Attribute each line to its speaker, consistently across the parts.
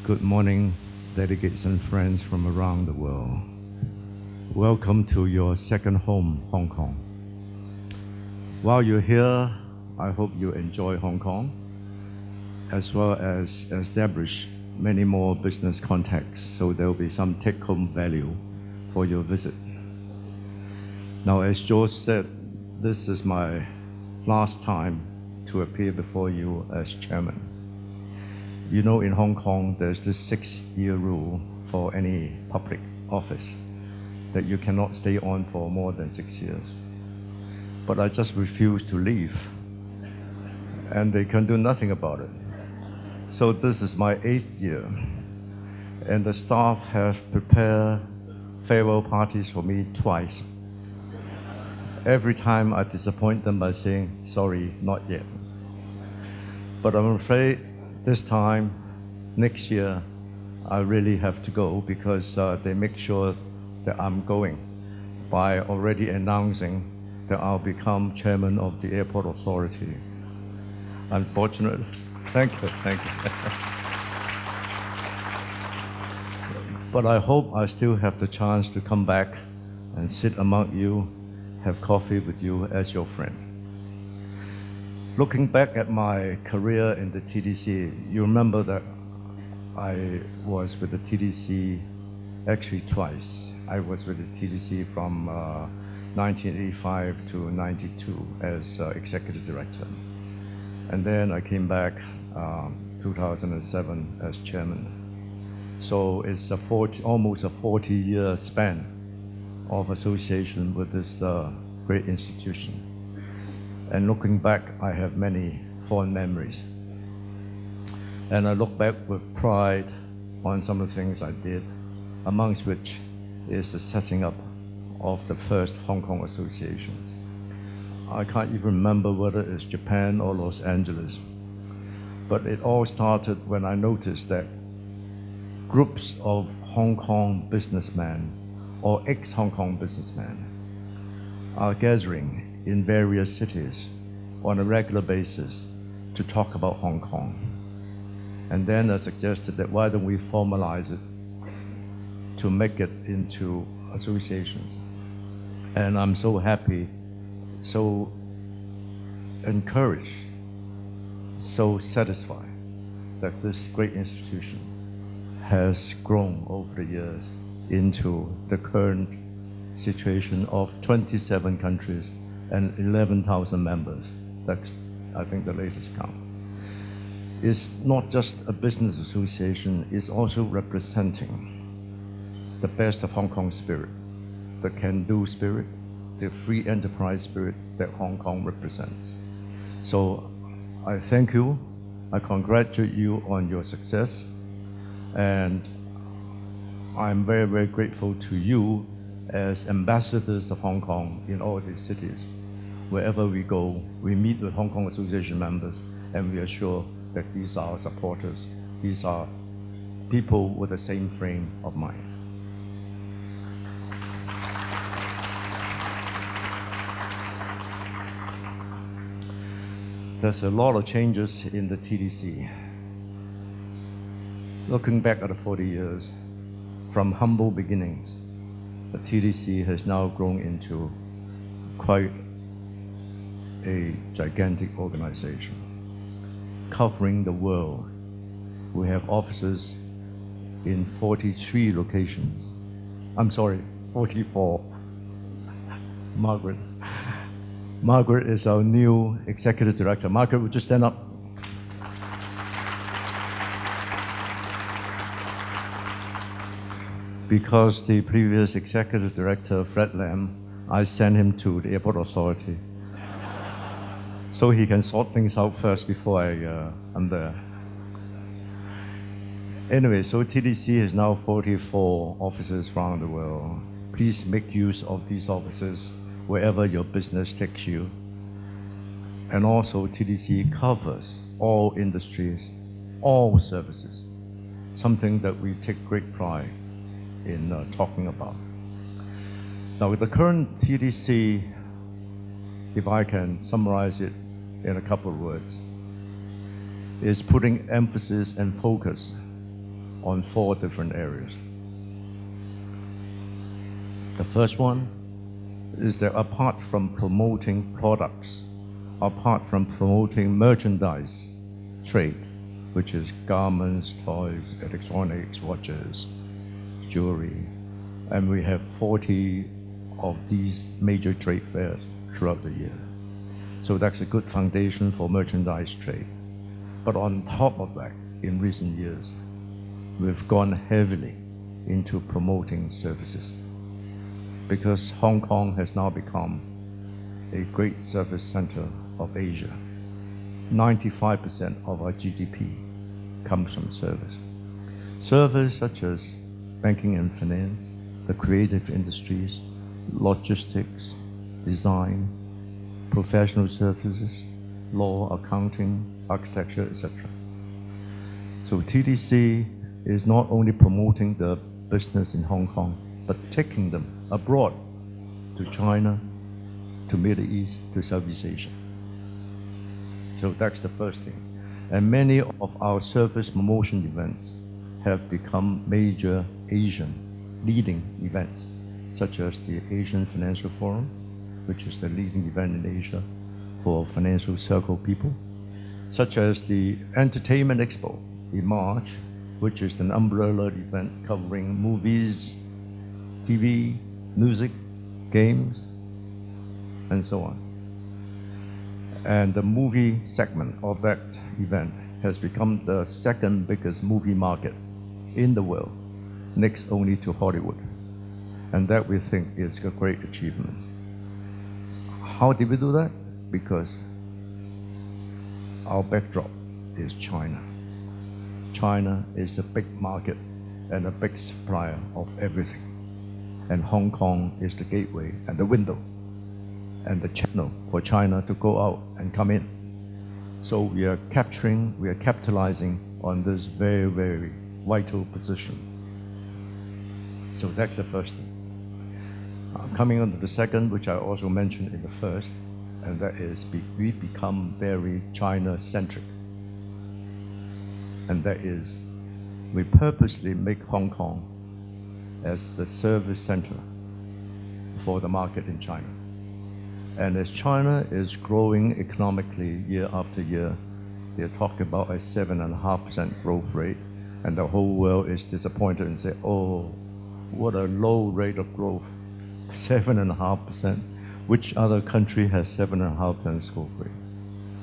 Speaker 1: Good morning, delegates and friends from around the world. Welcome to your second home, Hong Kong. While you're here, I hope you enjoy Hong Kong, as well as establish many more business contacts, so there will be some take-home value for your visit. Now, as George said, this is my last time to appear before you as chairman. You know, in Hong Kong, there's this 6-year rule for any public office that you cannot stay on for more than 6 years. But I just refuse to leave, and they can do nothing about it. So this is my 8th year, and the staff have prepared farewell parties for me twice. Every time I disappoint them by saying, sorry, not yet. But I'm afraid this time, next year, I really have to go because they make sure that I'm going by already announcing that I'll become chairman of the airport authority. Unfortunately, thank you. But I hope I still have the chance to come back and sit among you, have coffee with you as your friend. Looking back at my career in the TDC, you remember that I was with the TDC actually twice. I was with the TDC from 1985 to 92 as executive director. And then I came back 2007 as chairman. So it's almost a 40-year span of association with this great institution. And looking back, I have many fond memories. And I look back with pride on some of the things I did, amongst which is the setting up of the first Hong Kong Association. I can't even remember whether it's Japan or Los Angeles. But it all started when I noticed that groups of Hong Kong businessmen or ex-Hong Kong businessmen are gathering in various cities on a regular basis to talk about Hong Kong. And then I suggested that why don't we formalize it to make it into associations. And I'm so happy, so encouraged, so satisfied that this great institution has grown over the years into the current situation of 27 countries and 11,000 members. That's, I think, the latest count. It's not just a business association, it's also representing the best of Hong Kong spirit, the can-do spirit, the free enterprise spirit that Hong Kong represents. So I thank you, I congratulate you on your success, and I'm very, very grateful to you as ambassadors of Hong Kong in all these cities. Wherever we go, we meet with Hong Kong Association members, and we are sure that these are our supporters. These are people with the same frame of mind. There's a lot of changes in the TDC. Looking back at the 40 years, from humble beginnings, the TDC has now grown into quite a gigantic organization, covering the world. We have offices in 43 locations. I'm sorry, 44. Margaret is our new executive director. Margaret, would you stand up? Because the previous executive director, Fred Lam, I sent him to the airport authority so he can sort things out first before I'm there. Anyway, so TDC has now 44 offices around the world. Please make use of these offices wherever your business takes you. And also TDC covers all industries, all services, something that we take great pride in talking about. Now, with the current TDC, if I can summarize it in a couple of words, is putting emphasis and focus on 4 different areas. The first one is that apart from promoting products, apart from promoting merchandise trade, which is garments, toys, electronics, watches, jewelry, and we have 40 of these major trade fairs throughout the year. So that's a good foundation for merchandise trade. But on top of that, in recent years, we've gone heavily into promoting services, because Hong Kong has now become a great service center of Asia. 95% of our GDP comes from service. Service such as banking and finance, the creative industries, logistics, design, professional services, law, accounting, architecture, etc. So TDC is not only promoting the business in Hong Kong, but taking them abroad to China, to Middle East, to Southeast Asia. So that's the first thing. And many of our service promotion events have become major Asian leading events, such as the Asian Financial Forum, which is the leading event in Asia for financial circle people, such as the Entertainment Expo in March, which is an umbrella event covering movies, TV, music, games, and so on. And the movie segment of that event has become the second biggest movie market in the world, next only to Hollywood. And that we think is a great achievement. How did we do that? Because our backdrop is China. China is a big market and a big supplier of everything. And Hong Kong is the gateway and the window and the channel for China to go out and come in. So we are capitalizing on this very, very vital position. So that's the first thing. Coming on to the second, which I also mentioned in the first, and that is we become very China-centric. And that is, we purposely make Hong Kong as the service center for the market in China. And as China is growing economically year after year, they're talking about a 7.5% growth rate, and the whole world is disappointed and say, oh, what a low rate of growth, 7.5%. Which other country has 7.5% growth rate?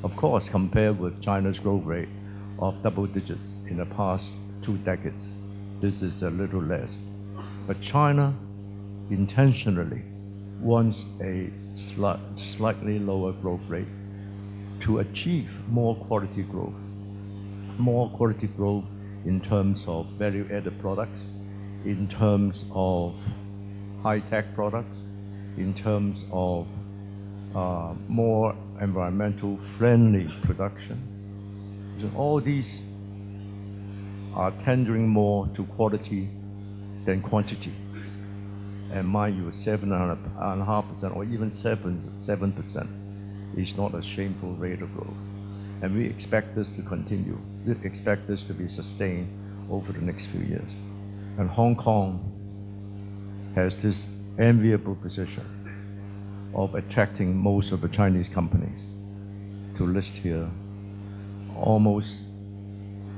Speaker 1: Of course, compared with China's growth rate of double digits in the past 2 decades, this is a little less. But China intentionally wants a slightly lower growth rate to achieve more quality growth. More quality growth in terms of value-added products, in terms of high-tech products, in terms of more environmental friendly production. So all these are tendering more to quality than quantity. And mind you, 7.5% or even 7% is not a shameful rate of growth. And we expect this to continue. We expect this to be sustained over the next few years. And Hong Kong has this enviable position of attracting most of the Chinese companies to list here. Almost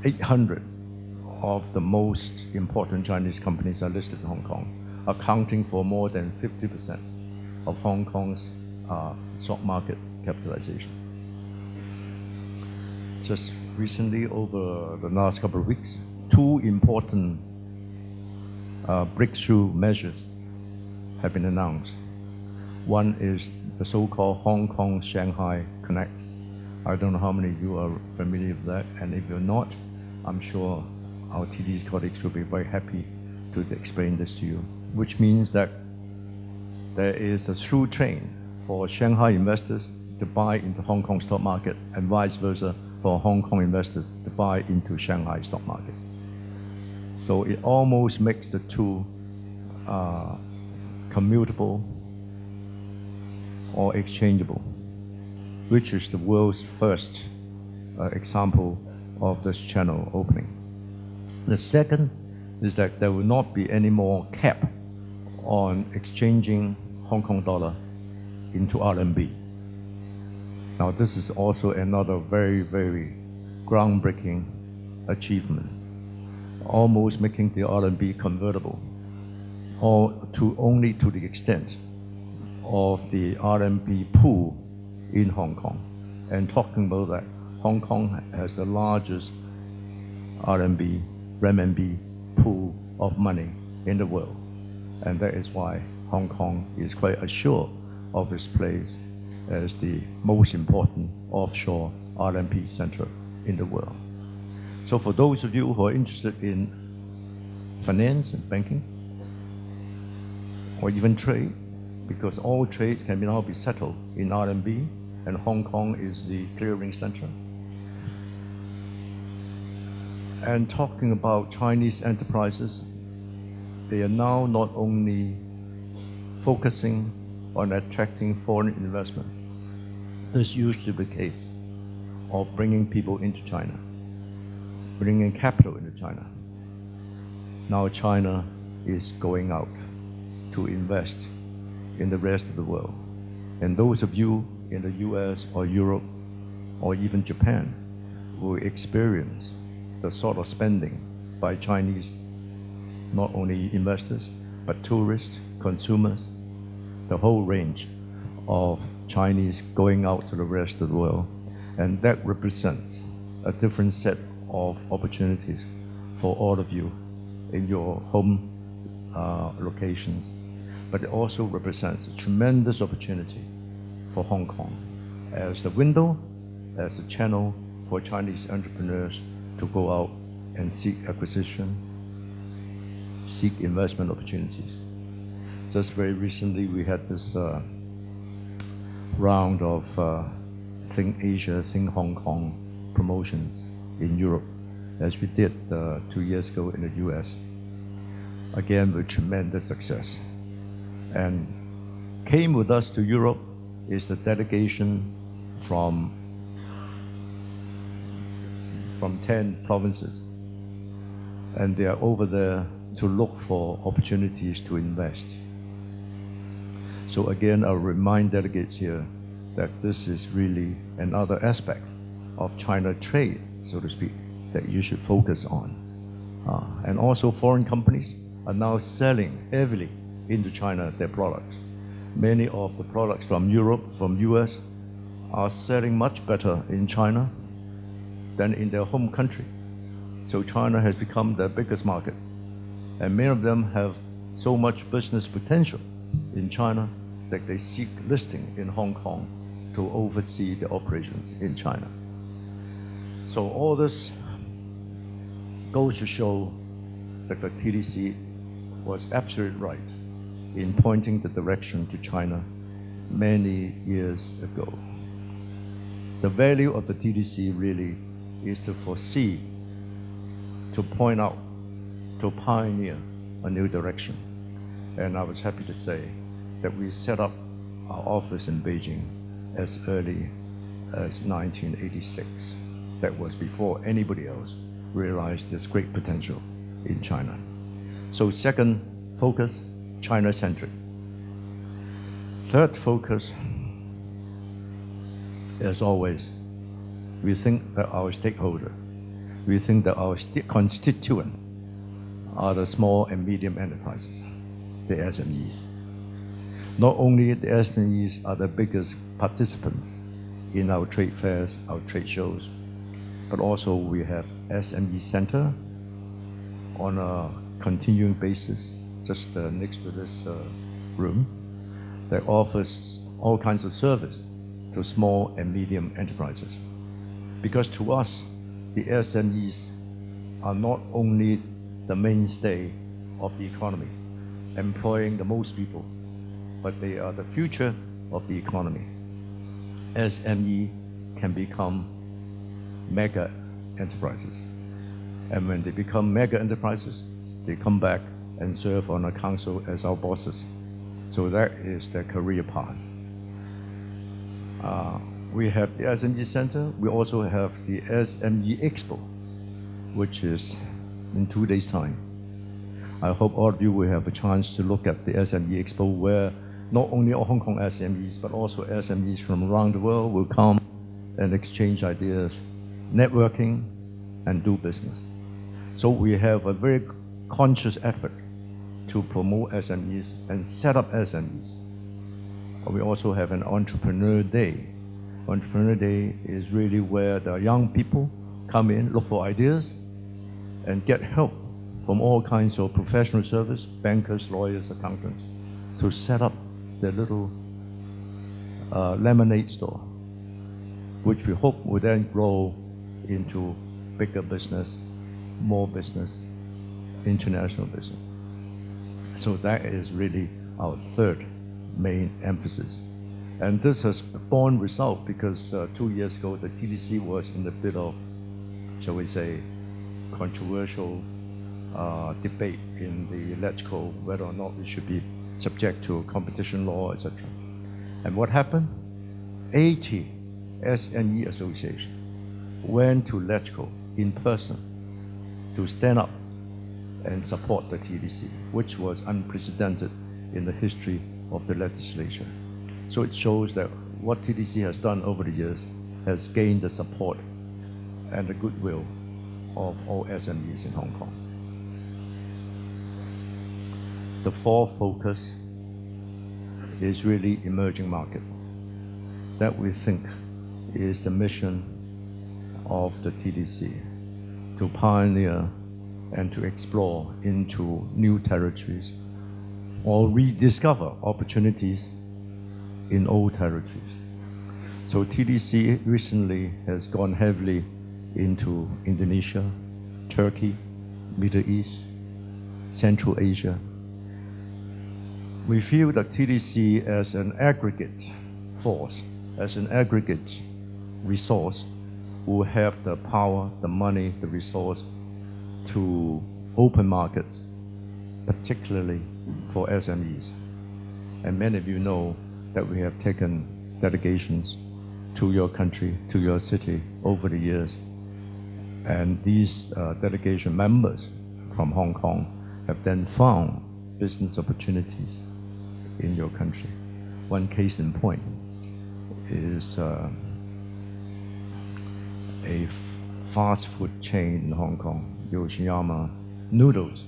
Speaker 1: 800 of the most important Chinese companies are listed in Hong Kong, accounting for more than 50% of Hong Kong's stock market capitalization. Just recently, over the last couple of weeks, 2 important breakthrough measures have been announced. One is the so-called Hong Kong-Shanghai Connect. I don't know how many of you are familiar with that, and if you're not, I'm sure our TDC colleagues will be very happy to explain this to you, which means that there is a through train for Shanghai investors to buy into Hong Kong stock market and vice versa for Hong Kong investors to buy into Shanghai stock market. So it almost makes the two commutable or exchangeable, which is the world's first example of this channel opening. The second is that there will not be any more cap on exchanging Hong Kong dollar into RMB. Now, this is also another very, very groundbreaking achievement, almost making the RMB convertible, or only to the extent of the RMB pool in Hong Kong. And talking about that, Hong Kong has the largest renminbi pool of money in the world. And that is why Hong Kong is quite assured of its place as the most important offshore RMB center in the world. So for those of you who are interested in finance and banking, or even trade, because all trade can now be settled in RMB, and Hong Kong is the clearing center. And talking about Chinese enterprises, they are now not only focusing on attracting foreign investment. This used to be the case of bringing people into China, bringing capital into China. Now China is going out to invest in the rest of the world. And those of you in the US or Europe or even Japan will experience the sort of spending by Chinese, not only investors, but tourists, consumers, the whole range of Chinese going out to the rest of the world. And that represents a different set of opportunities for all of you in your home locations. But it also represents a tremendous opportunity for Hong Kong as the window, as a channel for Chinese entrepreneurs to go out and seek acquisition, seek investment opportunities. Just very recently, we had this round of Think Asia, Think Hong Kong promotions in Europe, as we did 2 years ago in the US. Again, with tremendous success. And came with us to Europe is the delegation from 10 provinces. And they are over there to look for opportunities to invest. So again, I'll remind delegates here that this is really another aspect of China trade, so to speak, that you should focus on. And also foreign companies are now selling heavily into China their products. Many of the products from Europe, from US, are selling much better in China than in their home country. So China has become their biggest market. And many of them have so much business potential in China that they seek listing in Hong Kong to oversee the operations in China. So all this goes to show that the TDC was absolutely right in pointing the direction to China many years ago. The value of the TDC really is to foresee, to point out, to pioneer a new direction. And I was happy to say that we set up our office in Beijing as early as 1986. That was before anybody else realized this great potential in China. So second focus, China-centric. Third focus, as always, we think that our stakeholder, we think that our constituent are the small and medium enterprises, the SMEs. Not only the SMEs are the biggest participants in our trade fairs, our trade shows, but also we have SME Center on a continuing basis, just next to this room, that offers all kinds of service to small and medium enterprises. Because to us, the SMEs are not only the mainstay of the economy, employing the most people, but they are the future of the economy. SME can become mega enterprises. And when they become mega enterprises, they come back and serve on a council as our bosses. So that is their career path. We have the SME Center. We also have the SME Expo, which is in 2 days' time. I hope all of you will have a chance to look at the SME Expo, where not only Hong Kong SMEs, but also SMEs from around the world will come and exchange ideas, networking, and do business. So we have a very conscious effort to promote SMEs and set up SMEs. We also have an Entrepreneur Day. Entrepreneur Day is really where the young people come in, look for ideas, and get help from all kinds of professional service, bankers, lawyers, accountants, to set up their little lemonade store, which we hope will then grow into bigger business, more business, international business. So that is really our third main emphasis. And this has borne result because 2 years ago, the TDC was in a bit of, shall we say, controversial debate in the LegCo whether or not we should be subject to competition law, etc. And what happened? 80 SME associations went to LegCo in person to stand up and support the TDC, which was unprecedented in the history of the legislature. So it shows that what TDC has done over the years has gained the support and the goodwill of all SMEs in Hong Kong. The fourth focus is really emerging markets. That we think is the mission of the TDC, to pioneer and to explore into new territories or rediscover opportunities in old territories. So TDC recently has gone heavily into Indonesia, Turkey, Middle East, Central Asia. We feel that TDC as an aggregate force, as an aggregate resource, will have the power, the money, the resource to open markets, particularly for SMEs. And many of you know that we have taken delegations to your country, to your city over the years. And these delegation members from Hong Kong have then found business opportunities in your country. One case in point is a fast food chain in Hong Kong, Yoshiyama Noodles,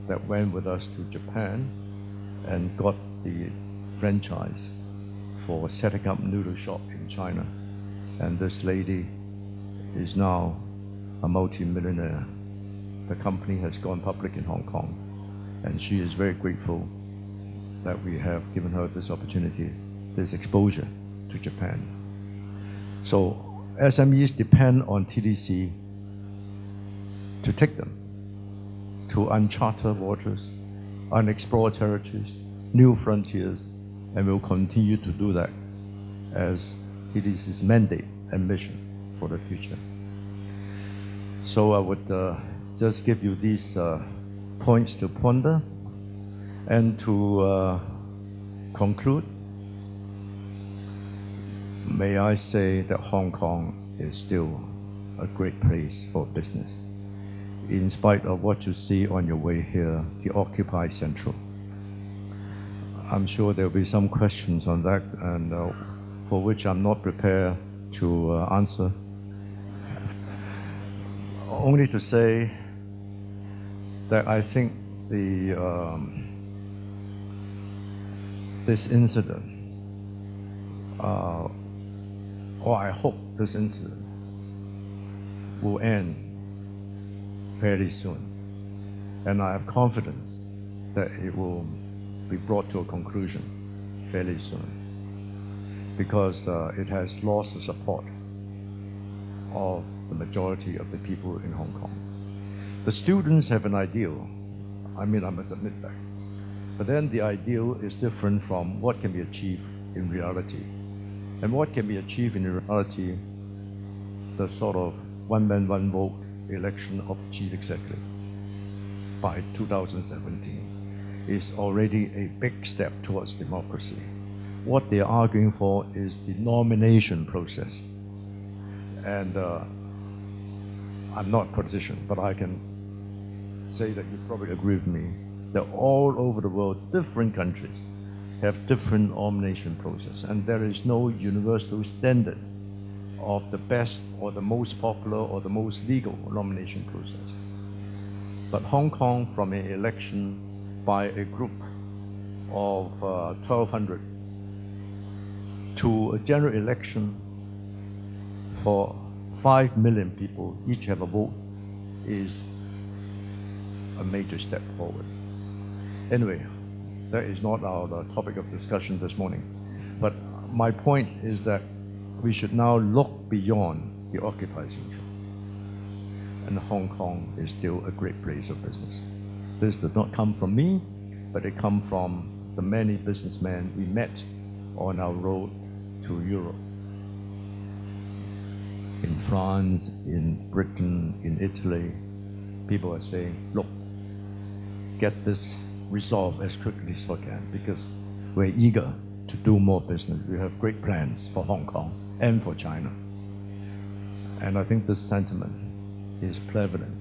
Speaker 1: that went with us to Japan and got the franchise for setting up noodle shop in China. And this lady is now a multi-millionaire. The company has gone public in Hong Kong, and she is very grateful that we have given her this opportunity, this exposure to Japan. So SMEs depend on TDC to take them to uncharted waters, unexplored territories, new frontiers, and will continue to do that as TDC's mandate and mission for the future. So I would just give you these points to ponder. And to conclude, may I say that Hong Kong is still a great place for business, in spite of what you see on your way here, the Occupy Central. I'm sure there will be some questions on that, and for which I'm not prepared to answer. Only to say that I think this incident, or I hope this incident, will end fairly soon. And I have confidence that it will be brought to a conclusion fairly soon, because it has lost the support of the majority of the people in Hong Kong. The students have an ideal. I mean, I must admit that. But then the ideal is different from what can be achieved in reality. And what can be achieved in reality, the sort of one man, one vote election of the chief executive by 2017 is already a big step towards democracy. What they're arguing for is the nomination process. And I'm not a politician, but I can say that you probably agree with me, that all over the world, different countries have different nomination process, and there is no universal standard of the best or the most popular or the most legal nomination process. But Hong Kong, from an election by a group of 1,200 to a general election for 5 million people, each have a vote, is a major step forward. Anyway, that is not our topic of discussion this morning. But my point is that we should now look beyond the Occupy syndrome. And Hong Kong is still a great place of business. This did not come from me, but it comes from the many businessmen we met on our road to Europe. In France, in Britain, in Italy, people are saying, look, get this resolved as quickly as we can, because we're eager to do more business. We have great plans for Hong Kong and for China. And I think this sentiment is prevalent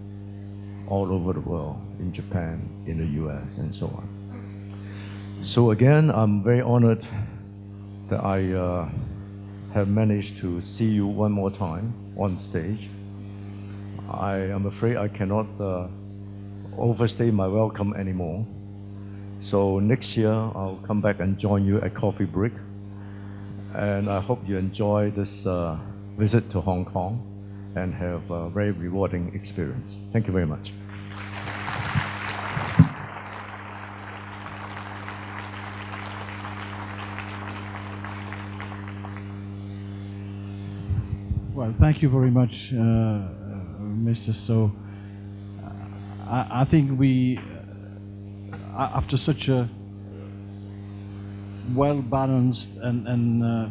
Speaker 1: all over the world, in Japan, in the US, and so on. So again, I'm very honored that I have managed to see you one more time on stage. I am afraid I cannot overstay my welcome anymore. So next year, I'll come back and join you at Coffee Break. And I hope you enjoy this visit to Hong Kong and have a very rewarding experience. Thank you very much.
Speaker 2: Well, thank you very much, Mr. So. I think we, after such a well-balanced and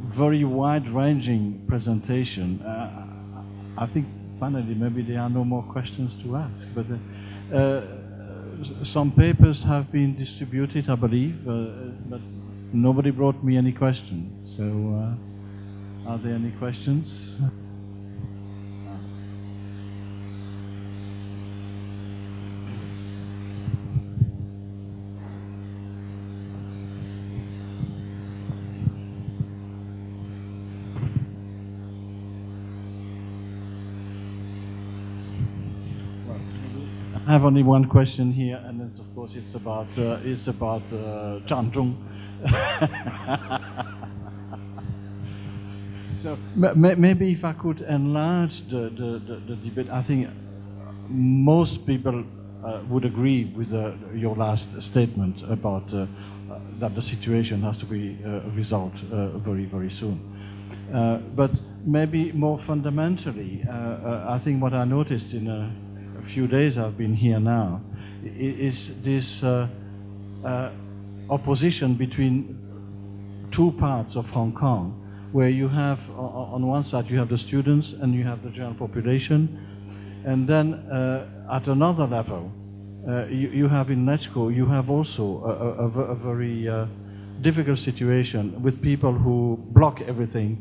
Speaker 2: very wide-ranging presentation, I think finally maybe there are no more questions to ask. But some papers have been distributed, I believe, but nobody brought me any questions. So, are there any questions? I have only one question here, and it's, of course, it's about Zhang. So maybe if I could enlarge the debate, I think most people would agree with your last statement about that the situation has to be resolved very, very soon. But maybe more fundamentally, I think what I noticed in a few days I've been here now is this opposition between two parts of Hong Kong, where you have, on one side, you have the students and you have the general population. And then at another level, you have in NETCO, you have also a very difficult situation with people who block everything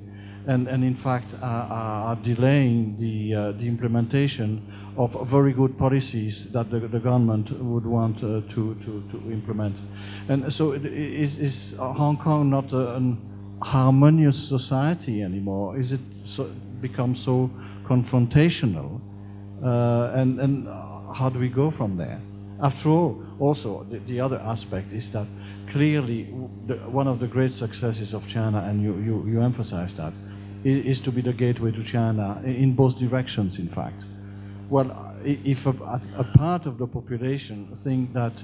Speaker 2: and in fact are delaying the implementation of very good policies that the government would want to implement. And so is Hong Kong not an harmonious society anymore? Is it become so confrontational? And how do we go from there? After all, also, the other aspect is that clearly one of the great successes of China, and you emphasize that, is to be the gateway to China in both directions, in fact. Well, if a part of the population think that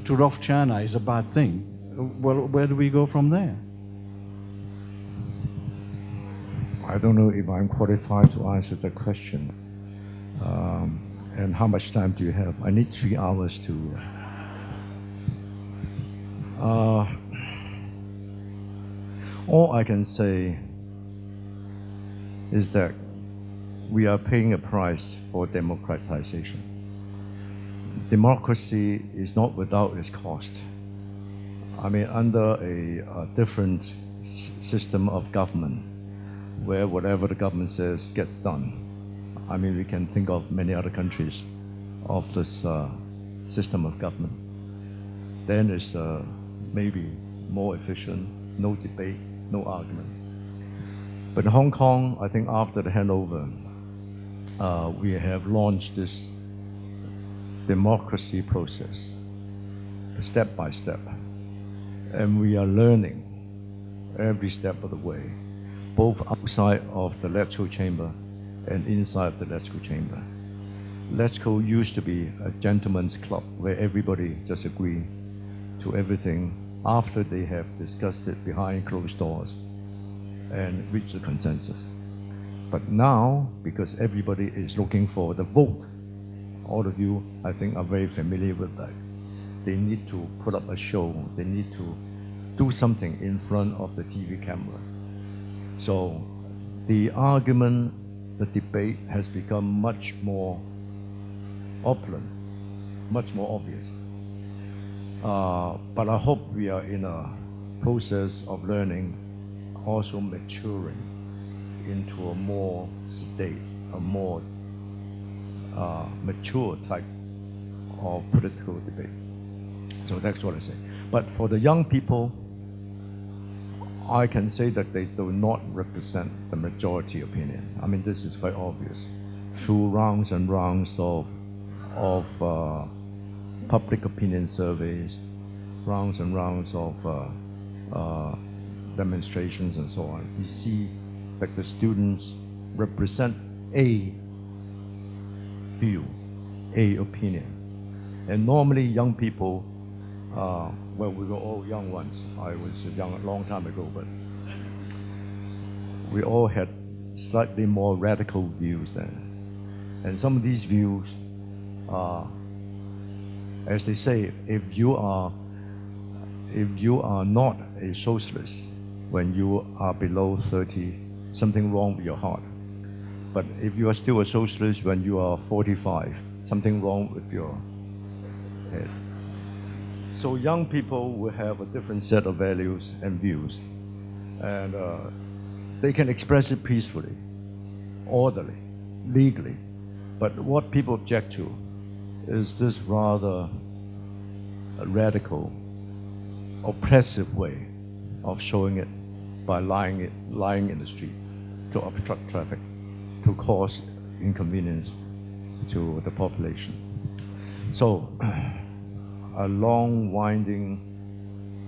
Speaker 2: to love China is a bad thing, well, where do we go from there?
Speaker 1: I don't know if I'm qualified to answer that question. And how much time do you have? I need 3 hours to... all I can say is that we are paying a price for democratization. Democracy is not without its cost. I mean, under a different system of government, where whatever the government says gets done, I mean, we can think of many other countries of this system of government. Then it's maybe more efficient, no debate, no argument. But in Hong Kong, I think after the handover, we have launched this democracy process, step by step. And we are learning every step of the way, both outside of the electoral chamber and inside the electoral chamber. Electoral used to be a gentleman's club where everybody just agreed to everything after they have discussed it behind closed doors and reached a consensus. But now, because everybody is looking for the vote, all of you, I think, are very familiar with that. They need to put up a show. They need to do something in front of the TV camera. So the argument, the debate has become much more opulent, much more obvious. But I hope we are in a process of learning, also maturing into a more sedate, a more mature type of political debate. So that's what I say. But for the young people, I can say that they do not represent the majority opinion. I mean, this is quite obvious. Through rounds and rounds of public opinion surveys, rounds and rounds of demonstrations and so on, we see that the students represent a view, a opinion. And normally young people, well, we were all young once. I was young a long time ago, but we all had slightly more radical views then. And some of these views, as they say, if you are not a socialist when you are below 30, something wrong with your heart. But if you are still a socialist when you are 45, something wrong with your head. So young people will have a different set of values and views, and they can express it peacefully, orderly, legally. But what people object to is this rather radical, oppressive way of showing it by lying in the street to obstruct traffic, to cause inconvenience to the population. So, a long, winding,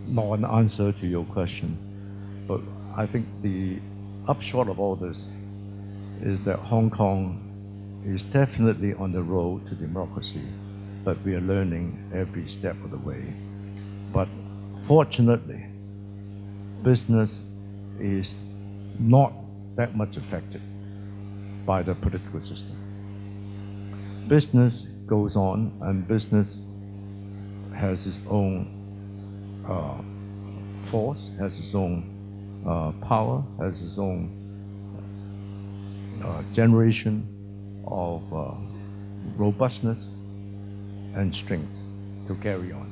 Speaker 1: non-answer to your question, but I think the upshot of all this is that Hong Kong is definitely on the road to democracy, but we are learning every step of the way. But fortunately, business is not that much affected by the political system. Business goes on, and business has its own force, has its own power, has its own generation of robustness and strength to carry on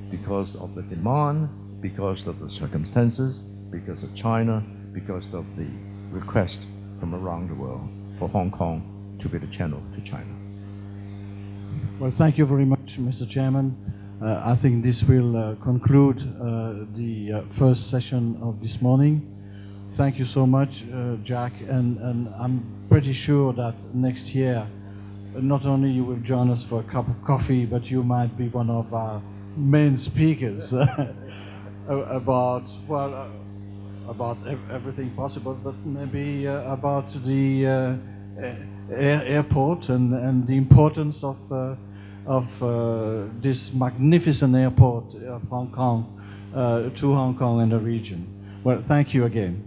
Speaker 1: because of the demand, because of the circumstances, because of China, because of the request from around the world for Hong Kong to be the channel to China.
Speaker 2: Well, thank you very much, Mr. Chairman. I think this will conclude the first session of this morning. Thank you so much, Jack, and I'm pretty sure that next year, not only you will join us for a cup of coffee, but you might be one of our main speakers about everything possible, but maybe about the airport and the importance of this magnificent airport of Hong Kong to Hong Kong and the region. Well, thank you again.